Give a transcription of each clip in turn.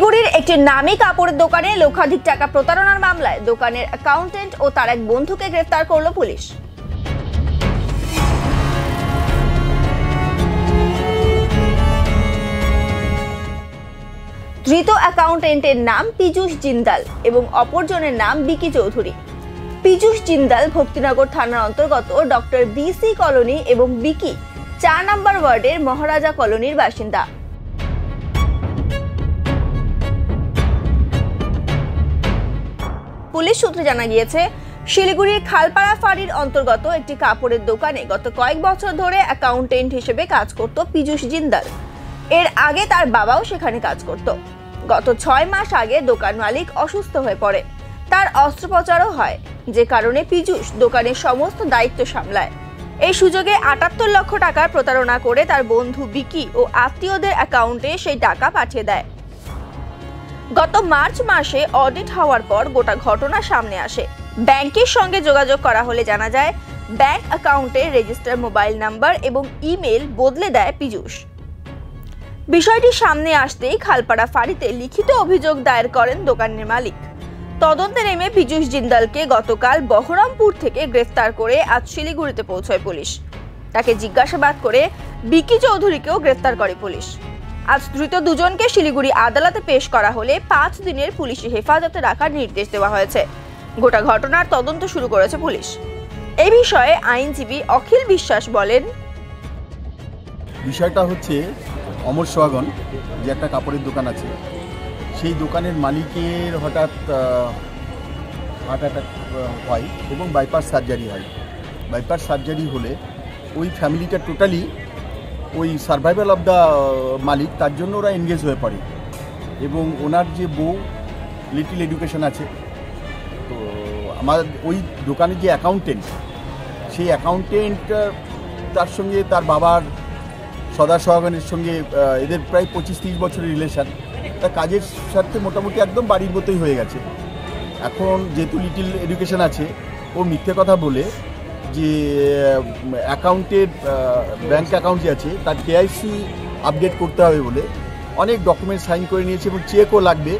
শিলিগুড়ির একটি নামী কাপড়ের দোকানে লক্ষাধিক টাকা প্রতারণার মামলায় দোকানের অ্যাকাউন্টেন্ট ও তার এক বন্ধুকে গ্রেফতার করল পুলিশ। ধৃত অ্যাকাউন্টেন্টের নাম পীযূষ জিন্দাল এবং অপরজনের নাম বিকি চৌধুরী। পীযূষ জিন্দাল ভক্তিনগর থানার অন্তর্গত ডক্টর বিসি কলোনি এবং বিকি 4 নম্বর ওয়ার্ডের মহারাজা কলোনির বাসিন্দা। পুলিশ সূত্রে জানা গিয়েছে, শিলিগুড়ির খালপাড়া ফাঁড়ির অন্তর্গত একটি কাপড়ের দোকানে গত কয়েক বছর ধরে অ্যাকাউন্টেন্ট হিসেবে কাজ করত পীযূষ জিন্দাল। এর আগে তার বাবাও সেখানে কাজ করত। গত 6 মাস আগে দোকান মালিক অসুস্থ হয়ে পড়ে, তার অস্ত্রোপচারও হয়, যে কারণে পীযূষ দোকানের সমস্ত দায়িত্ব সামলায়। এই সুযোগে 78 লক্ষ টাকার প্রতারণা করে তার বন্ধু বিকি ও আত্মীয়দের অ্যাকাউন্টে সেই টাকা পাঠিয়ে দেয়। গত মার্চ মাসে অডিট হওয়ার পর গোটা ঘটনা সামনে আসে। ব্যাংকের সঙ্গে যোগাযোগ করা হলে জানা যায়, ব্যাংক অ্যাকাউন্টে রেজিস্টার মোবাইল নাম্বার এবং ইমেল বদলে দেয় পীযূষ। বিষয়টি সামনে আসতেই খালপাড়া ফাঁড়িতে লিখিত অভিযোগ দায়ের করেন দোকানের মালিক। তদন্তে নেমে পীযূষ জিন্দালকে গতকাল বহরমপুর থেকে গ্রেফতার করে আজ শিলিগুড়িতে পৌঁছয় পুলিশ। তাকে জিজ্ঞাসাবাদ করে বিকি চৌধুরীকেও গ্রেফতার করে পুলিশ। আজ ধৃত দুজনকে শিলিগুড়ি আদালতে পেশ করা হলে 5 দিনের পুলিশি হেফাজতে রাখার নির্দেশ দেওয়া হয়েছে। গোটা ঘটনার তদন্ত শুরু করেছে পুলিশ। এই বিষয়ে আইনজীবী অখিল বিশ্বাস বলেন, বিষয়টা হচ্ছে অমর সোহাগন যে একটা কাপড়ের দোকান আছে, সেই দোকানের মালিকের হঠাৎ হার্ট অ্যাটাক হয় এবং বাইপাস সার্জারি হয়। বাইপাস সার্জারি হলে ওই ফ্যামিলিটা টোটালি ওই সার্ভাইভাল অফ দ্য মালিক, তার জন্য ওরা এনগেজ হয়ে পড়ে। এবং ওনার যে বউ লিটল এডুকেশন আছে, তো আমার ওই দোকানের যে অ্যাকাউন্টেন্ট, সেই অ্যাকাউন্টেন্ট তার সঙ্গে তার বাবার সদা সোহাগনের সঙ্গে এদের প্রায় 25-30 বছরের রিলেশান। তার কাজের সাথে মোটামুটি একদম বাড়ির মতোই হয়ে গেছে। এখন যেহেতু লিটল এডুকেশন আছে, ও মিথ্যে কথা বলে যে অ্যাকাউন্টের ব্যাঙ্ক অ্যাকাউন্ট যে আছে তার কেআইসি আপডেট করতে হবে বলে অনেক ডকুমেন্ট সাইন করে নিয়েছে এবং চেকও লাগবে,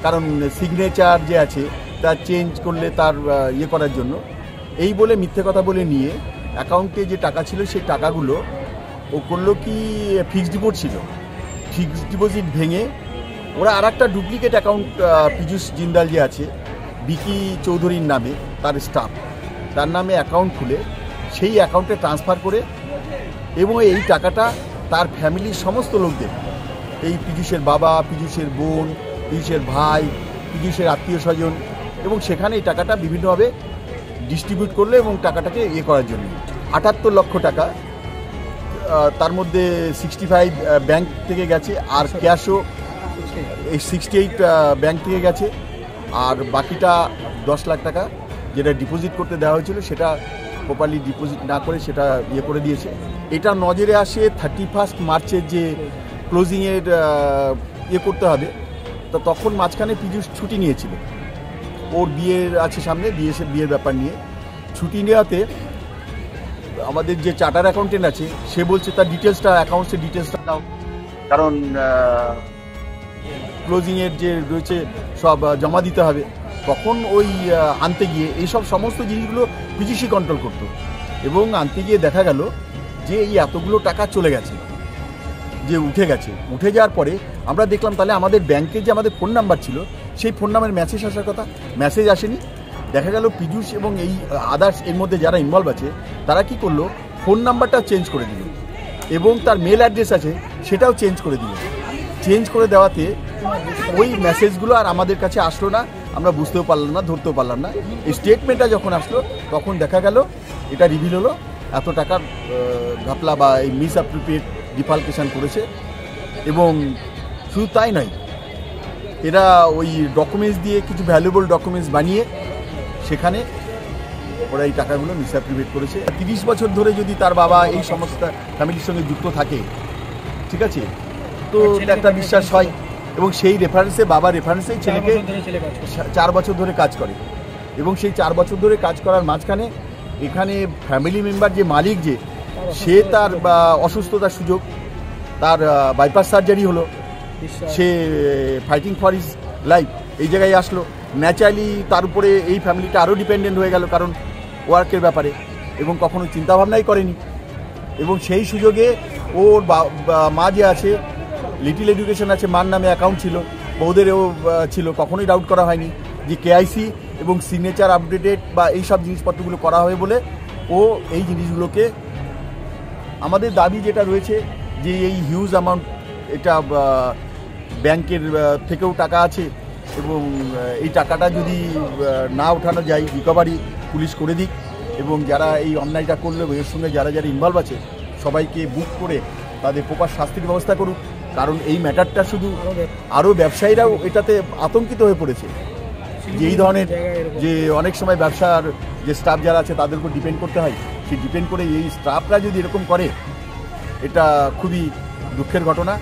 কারণ সিগনেচার যে আছে তার চেঞ্জ করলে তার ইয়ে করার জন্য। এই বলে মিথ্যে কথা বলে নিয়ে অ্যাকাউন্টে যে টাকা ছিল সেই টাকাগুলো ও করলো কি, ফিক্সড ডিপোজিট ছিল, ফিক্সড ডিপোজিট ভেঙে ওরা আর একটা ডুপ্লিকেট অ্যাকাউন্ট পীযূষ জিন্দাল যে আছে বিকি চৌধুরীর নামে, তার স্টাফ, তার নামে অ্যাকাউন্ট খুলে সেই অ্যাকাউন্টে ট্রান্সফার করে এবং এই টাকাটা তার ফ্যামিলির সমস্ত লোকদের, এই পীযূষের বাবা, পীযূষের বোন, পীযূষের ভাই, পীযূষের আত্মীয় স্বজন, এবং সেখানে এই টাকাটা বিভিন্নভাবে ডিস্ট্রিবিউট করলো এবং টাকাটাকে ইয়ে করার জন্য 78 লক্ষ টাকা, তার মধ্যে 65 ব্যাংক থেকে গেছে, আর ক্যাশও 68 ব্যাংক থেকে গেছে, আর বাকিটা 10 লাখ টাকা যেটা ডিপোজিট করতে দেওয়া হয়েছিল সেটা প্রপারলি ডিপোজিট না করে সেটা ইয়ে করে দিয়েছে। এটা নজরে আসে 31 মার্চের যে ক্লোজিংয়ের ইয়ে করতে হবে, তো তখন মাঝখানে পীযূষ ছুটি নিয়েছিল, ওর বিয়ের আছে সামনে, বিয়ের ব্যাপার নিয়ে ছুটি নেওয়াতে আমাদের যে চার্টার অ্যাকাউন্টেন্ট আছে সে বলছে তার ডিটেলসটা, অ্যাকাউন্টসের ডিটেলসটা দাও, কারণ ক্লোজিংয়ের যে রয়েছে সব জমা দিতে হবে। তখন ওই আনতে গিয়ে এইসব সমস্ত জিনিসগুলো পীযূষই কন্ট্রোল করতো, এবং আনতে গিয়ে দেখা গেল যে এই এতগুলো টাকা চলে গেছে, যে উঠে যাওয়ার পরে আমরা দেখলাম তাহলে আমাদের ব্যাংকের যে আমাদের ফোন নাম্বার ছিল সেই ফোন নাম্বারের মেসেজ আসার কথা, মেসেজ আসেনি। দেখা গেল পীযূষ এবং এই আদার্স এর মধ্যে যারা ইনভলভ আছে তারা কি করলো, ফোন নাম্বারটা চেঞ্জ করে দিল এবং তার মেল অ্যাড্রেস আছে সেটাও চেঞ্জ করে দিল। চেঞ্জ করে দেওয়াতে ওই মেসেজগুলো আর আমাদের কাছে আসলো না, আমরা বুঝতেও পারলাম না, ধরতেও পারলাম না। এই স্টেটমেন্টটা যখন আসলো তখন দেখা গেল এটা রিভিল হলো এত টাকার ঘাপলা বা এই মিস অ্যাপ্রোপ্রিয়েট ডিফালকেশন করেছে। এবং শুধু তাই নয়, এরা ওই ডকুমেন্টস দিয়ে কিছু ভ্যালুয়েবল ডকুমেন্টস বানিয়ে সেখানে ওরা এই টাকাগুলো মিসঅ্যাপ্রোপ্রিয়েট করেছে। 30 বছর ধরে যদি তার বাবা এই সমস্ত ফ্যামিলির সঙ্গে যুক্ত থাকে, ঠিক আছে, তো একটা বিশ্বাস হয়, এবং সেই রেফারেন্সে, বাবার রেফারেন্সেই ছেলেকে 4 বছর ধরে কাজ করে, এবং সেই 4 বছর ধরে কাজ করার মাঝখানে এখানে ফ্যামিলি মেম্বার যে মালিক, যে সে তার অসুস্থতার সুযোগ, তার বাইপাস সার্জারি হলো, সে ফাইটিং ফর হিজ লাইফ এই জায়গায় আসলো, ন্যাচারালি তার উপরে এই ফ্যামিলিটা আরও ডিপেন্ডেন্ট হয়ে গেল কারণ ওয়ার্কের ব্যাপারে, এবং কখনো চিন্তাভাবনাই করেনি। এবং সেই সুযোগে ওর মা যে আছে, লিটিল এডুকেশন আছে, মার নামে অ্যাকাউন্ট ছিল, বউদেরও ছিল, কখনোই ডাউট করা হয়নি যে কেআইসি এবং সিগনেচার আপডেটেড বা এই সব জিনিসপত্রগুলো করা হবে বলে ও এই জিনিসগুলোকে, আমাদের দাবি যেটা রয়েছে যে এই হিউজ অ্যামাউন্ট, এটা ব্যাংকের থেকেও টাকা আছে এবং এই টাকাটা যদি না ওঠানো যায় রিকভারি পুলিশ করে দিক, এবং যারা এই অন্যায়টা করলো এর সঙ্গে যারা যারা ইনভলভ আছে সবাইকে বুক করে তাদের প্রপার শাস্তির ব্যবস্থা করুক। কারণ এই ম্যাটারটা শুধু আরও ব্যবসায়ীরাও এটাতে আতঙ্কিত হয়ে পড়েছে যে এই ধরনের, যে অনেক সময় ব্যবসার যে স্টাফ যারা আছে তাদের উপর ডিপেন্ড করতে হয়, সেই ডিপেন্ড করে এই স্টাফরা যদি এরকম করে, এটা খুবই দুঃখের ঘটনা।